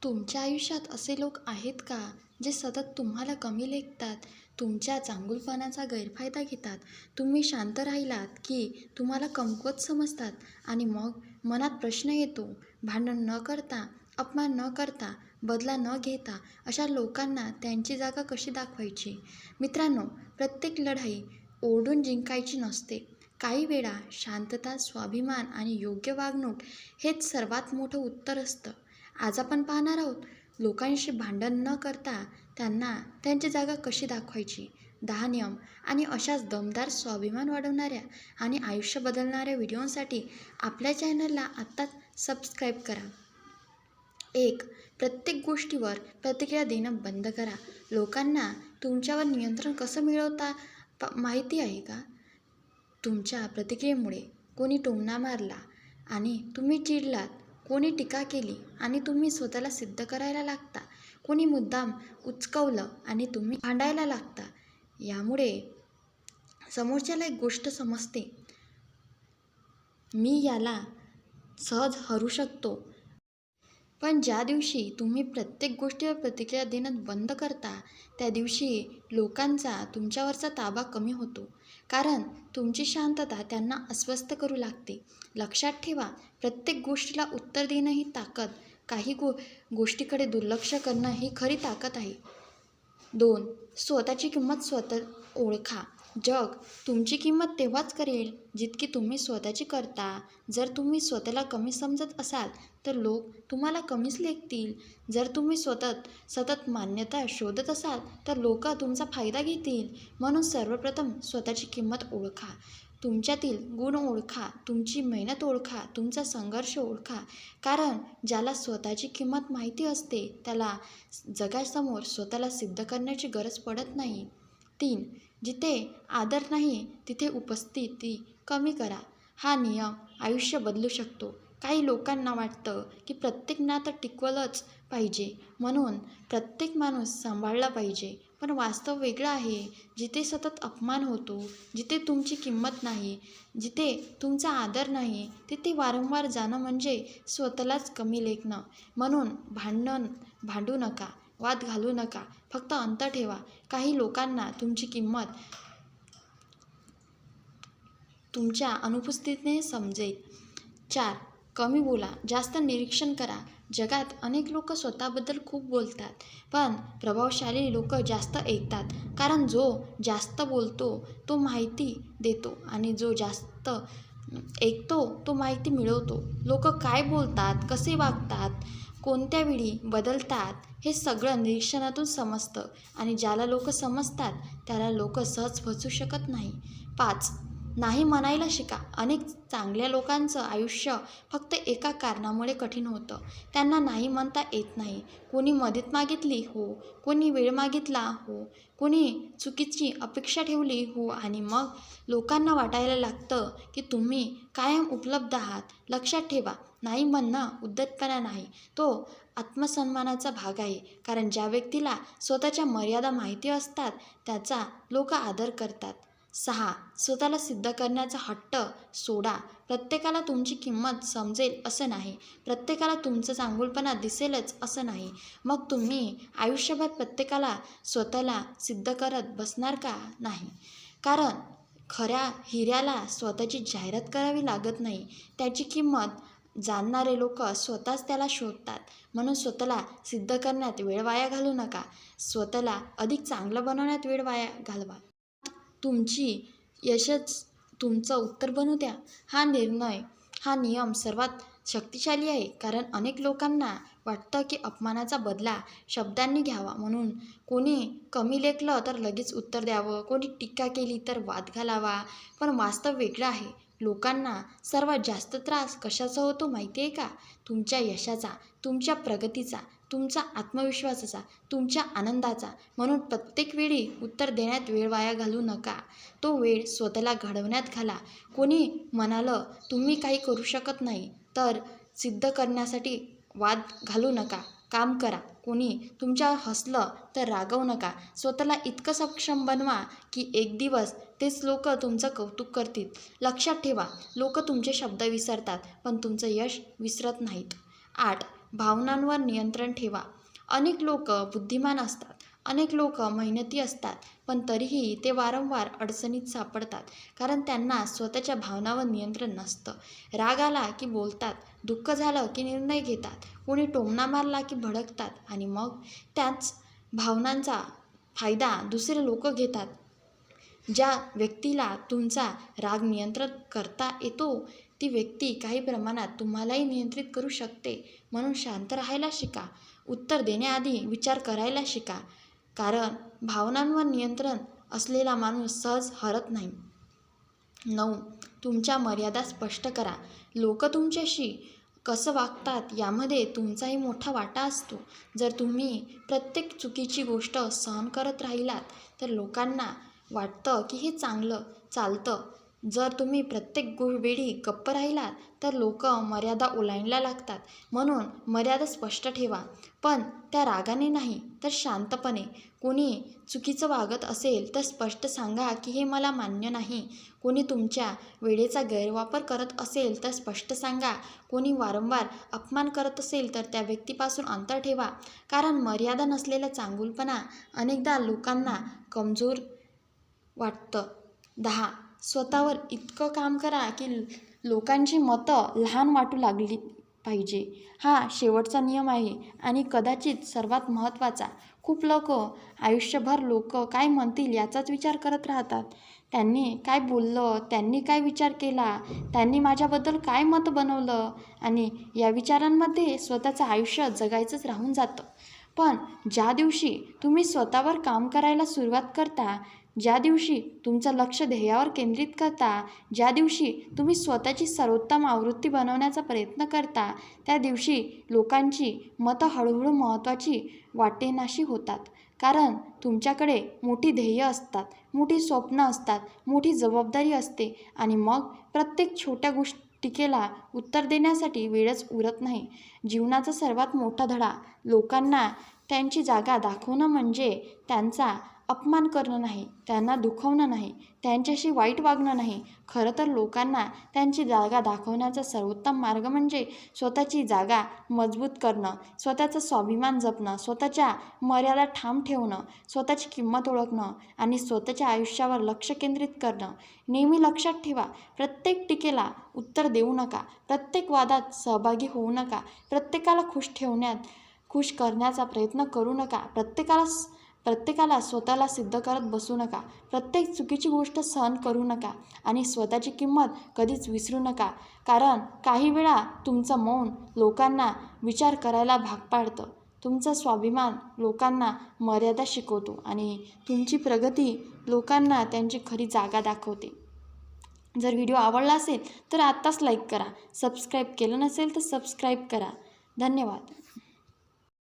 तुमच्या आयुष्यात असे लोक आहेत का जे सतत तुम्हाला कमी लेखतात, तुमच्या चांगुलपणाचा गैरफायदा घेतात? तुम्ही शांत राहिलात की तुम्हाला कमकुवत समजतात आणि मग मनात प्रश्न येतो. भांडण न करता, अपमान न करता, बदला न घेता अशा लोकांना त्यांची जागा कशी दाखवायची? मित्रांनो, प्रत्येक लढाई ओरडून जिंकायची नसते. काही वेळा शांतता, स्वाभिमान आणि योग्य वागणूक हेच सर्वात मोठं उत्तर असतं. आज आपण पाहणार आहोत लोकांशी भांडण न करता त्यांना त्यांची जागा कशी दाखवायची. 10 नियम आणि अशाच दमदार स्वाभिमान वाढवणाऱ्या आणि आयुष्य बदलणाऱ्या व्हिडिओंसाठी आपल्या चॅनलला आत्ताच सबस्क्राईब करा. 1. प्रत्येक गोष्टीवर प्रतिक्रिया देणं बंद करा. लोकांना तुमच्यावर नियंत्रण कसं मिळवता माहिती आहे का? तुमच्या प्रतिक्रियेमुळे कोणी टोमणा मारला आणि तुम्ही चिडलात, कोणी टीका केली आणि तुम्ही स्वतःला सिद्ध करायला लागता, कोणी मुद्दाम उचकवलं आणि तुम्ही भांडायला लागता. यामुळे समोरच्याला एक गोष्ट समजते, मी याला सहज हरू शकतो. पण ज्या दिवशी तुम्ही प्रत्येक गोष्टीवर प्रतिक्रिया देणं बंद करता, त्या दिवशी लोकांचा तुमच्यावरचा ताबा कमी होतो. कारण तुमची शांतता त्यांना अस्वस्थ करू लागते. लक्षात ठेवा, प्रत्येक गोष्टीला उत्तर देणं ही ताकद, काही गोष्टीकडे दुर्लक्ष करणं ही खरी ताकद आहे. 2. स्वतःची किंमत स्वतः ओळखा. जग तुमची किंमत तेव्हाच करेल जितकी तुम्ही स्वतःची करता. जर तुम्ही स्वतःला कमी समजत असाल तर लोक तुम्हाला कमीच लेखतील. जर तुम्ही सतत मान्यता शोधत असाल तर लोक तुमचा फायदा घेतील. म्हणून सर्वप्रथम स्वतःची किंमत ओळखा. तुमच्यातील गुण ओळखा, तुमची मेहनत ओळखा, तुमचा संघर्ष ओळखा. कारण ज्याला स्वतःची किंमत माहिती असते त्याला जगासमोर स्वतःला सिद्ध करण्याची गरज पडत नाही. 3. जिथे आदर नाही तिथे उपस्थिती कमी करा. हा नियम आयुष्य बदलू शकतो. काही लोकांना वाटतं की प्रत्येक नातं टिकवलंच पाहिजे, म्हणून प्रत्येक माणूस सांभाळला पाहिजे. पण वास्तव वेगळं आहे. जिथे सतत अपमान होतो, जिथे तुमची किंमत नाही, जिथे तुमचा आदर नाही, तिथे वारंवार जाणं म्हणजे स्वतःलाच कमी लेखणं. म्हणून भांडू नका, वाद घालू नका, फक्त अंतर ठेवा. काही लोकांना तुमची किंमत तुमच्या अनुपस्थितीने समजेल. 4. कमी बोला, जास्त निरीक्षण करा. जगात अनेक लोक स्वतःबद्दल खूप बोलतात, पण प्रभावशाली लोक जास्त ऐकतात. कारण जो जास्त बोलतो तो माहिती देतो आणि जो जास्त ऐकतो तो माहिती मिळवतो. लोक काय बोलतात, कसे वागतात, कोणत्या वेळी बदलतात हे सगळं निरीक्षणातून समजतं आणि ज्याला लोक समजतात त्याला लोक सहज फसवू शकत नाही. 5. नाही म्हणायला शिका. अनेक चांगल्या लोकांचं आयुष्य फक्त एका कारणामुळे कठीण होतं. त्यांना नाही म्हणता येत नाही. कोणी मदत मागितली हो, कोणी वेळ मागितला हो, कोणी चुकीची अपेक्षा ठेवली हो आणि मग लोकांना वाटायला लागतं की तुम्ही कायम उपलब्ध आहात. लक्षात ठेवा, नाही म्हणणं उद्धटपणा नाही, तो आत्मसन्मानाचा भाग आहे. कारण ज्या व्यक्तीला स्वतःच्या मर्यादा माहिती असतात त्याचा लोक आदर करतात. 6. स्वतःला सिद्ध करण्याचा हट्ट सोडा. प्रत्येकाला तुमची किंमत समजेल असं नाही, प्रत्येकाला तुमचं चांगुलपणा दिसेलच असं नाही. मग तुम्ही आयुष्यभर प्रत्येकाला स्वतःला सिद्ध करत बसणार का? नाही. कारण खऱ्या हिऱ्याला स्वतःची जाहिरात करावी लागत नाही. त्याची किंमत जाणणारे लोक स्वतःच त्याला शोधतात. म्हणून स्वतःला सिद्ध करण्यात वेळ वाया घालवू नका. स्वतःला अधिक चांगलं बनवण्यात वेळ वाया घालवा. तुमची यशच तुमचं उत्तर बनू द्या. हा नियम सर्वात शक्तिशाली आहे. कारण अनेक लोकांना वाटतं की अपमानाचा बदला शब्दांनी घ्यावा. म्हणून कोणी कमी लेखलं तर लगेच उत्तर द्यावं, कोणी टीका केली तर वाद घालावा. पण वास्तव वेगळं आहे. लोकांना सर्वात जास्त त्रास कशाचा होतो माहिती आहे का? तुमच्या यशाचा, तुमच्या प्रगतीचा, तुमच्या आत्मविश्वासाचा, तुमच्या आनंदाचा. म्हणून प्रत्येक वेळी उत्तर देण्यात वेळ वाया घालवू नका. तो वेळ स्वतःला घडवण्यात घाला. कोणी म्हणालं तुम्ही काही करू शकत नाही तर सिद्ध करण्यासाठी वाद घालू नका, काम करा. कोणी तुमच्यावर हसलं तर रागवू नका. स्वतःला इतकं सक्षम बनवा की एक दिवस तेच लोक तुमचं कौतुक करतील. लक्षात ठेवा, लोक तुमचे शब्द विसरतात पण तुमचं यश विसरत नाहीत. 8. भावनांवर नियंत्रण ठेवा. अनेक लोक बुद्धिमान असतात, अनेक लोक मेहनती असतात, पण तरीही ते वारंवार अडचणीत सापडतात, कारण त्यांना स्वतःच्या भावनांवर नियंत्रण नसतं. राग आला की बोलतात, दुःख झालं की निर्णय घेतात, कोणी टोमणा मारला की भडकतात आणि मग त्याच भावनांचा फायदा दुसरे लोक घेतात. ज्या व्यक्तीला तुमचा राग नियंत्रित करता येतो, ती व्यक्ती काही प्रमाणात तुम्हालाही नियंत्रित करू शकते. म्हणून शांत राहायला शिका. उत्तर देण्याआधी विचार करायला शिका, कारण भावनांवर नियंत्रण असलेला माणूस सहज हरत नाही. 9. तुमच्या मर्यादा स्पष्ट करा. लोक तुमच्याशी कसं वागतात यामध्ये तुमचाही मोठा वाटा असतो. जर तुम्ही प्रत्येक चुकीची गोष्ट सहन करत राहिलात तर लोकांना वाटतं की हे चांगलं चालतं. जर तुम्ही प्रत्येक वेळी गप्प राहिलात तर लोक मर्यादा ओलांडायला लागतात. म्हणून मर्यादा स्पष्ट ठेवा, पण त्या रागाने नाही तर शांतपणे. कोणी चुकीचं वागत असेल तर स्पष्ट सांगा की हे मला मान्य नाही. कोणी तुमच्या वेळेचा गैरवापर करत असेल तर स्पष्ट सांगा. कोणी वारंवार अपमान करत असेल तर त्या व्यक्तीपासून अंतर ठेवा, कारण मर्यादा नसलेला चांगुलपणा अनेकदा लोकांना कमजोर वाटतं. 10. स्वतःवर इतकं काम करा की लोकांची मतं लहान वाटू लागली पाहिजे. हा शेवटचा नियम आहे आणि कदाचित सर्वात महत्त्वाचा. खूप लोक आयुष्यभर लोक काय म्हणतील याचाच विचार करत राहतात. त्यांनी काय बोललं, त्यांनी काय विचार केला, त्यांनी माझ्याबद्दल काय मत बनवलं आणि या विचारांमध्ये स्वतःचं आयुष्य जगायचंच राहून जातं. पण ज्या दिवशी तुम्ही स्वतःवर काम करायला सुरुवात करता, ज्या दिवशी तुमचं लक्ष ध्येयावर केंद्रित करता, ज्या दिवशी तुम्ही स्वतःची सर्वोत्तम आवृत्ती बनवण्याचा प्रयत्न करता, त्या दिवशी लोकांची मतं हळूहळू महत्त्वाची वाटेनाशी होतात. कारण तुमच्याकडे मोठी ध्येय असतात, मोठी स्वप्न असतात, मोठी जबाबदारी असते आणि मग प्रत्येक छोट्या टीकेला उत्तर देण्यासाठी वेळच उरत नाही. जीवनाचा सर्वात मोठा धडा लोकांना त्यांची जागा दाखवणं म्हणजे त्यांचा अपमान करणं नाही, त्यांना दुखवणं नाही, त्यांच्याशी वाईट वागणं नाही. खरं तर लोकांना त्यांची जागा दाखवण्याचा सर्वोत्तम मार्ग म्हणजे स्वतःची जागा मजबूत करणं, स्वतःचा स्वाभिमान जपणं, स्वतःच्या मर्यादा ठाम ठेवणं, स्वतःची किंमत ओळखणं आणि स्वतःच्या आयुष्यावर लक्ष केंद्रित करणं. नेहमी लक्षात ठेवा, प्रत्येक टीकेला उत्तर देऊ नका, प्रत्येक वादात सहभागी होऊ नका, प्रत्येकाला खुश करण्याचा प्रयत्न करू नका, प्रत्येकाला स्वतःला सिद्ध करत बसू नका, प्रत्येक चुकीची गोष्ट सहन करू नका आणि स्वतःची किंमत कधीच विसरू नका. कारण काही वेळा तुमचं मौन लोकांना विचार करायला भाग पाडतं, तुमचा स्वाभिमान लोकांना मर्यादा शिकवतो आणि तुमची प्रगती लोकांना त्यांची खरी जागा दाखवते. जर व्हिडिओ आवडला असेल तर आत्ताच लाईक करा, सबस्क्राईब केलं नसेल तर सबस्क्राईब करा. धन्यवाद.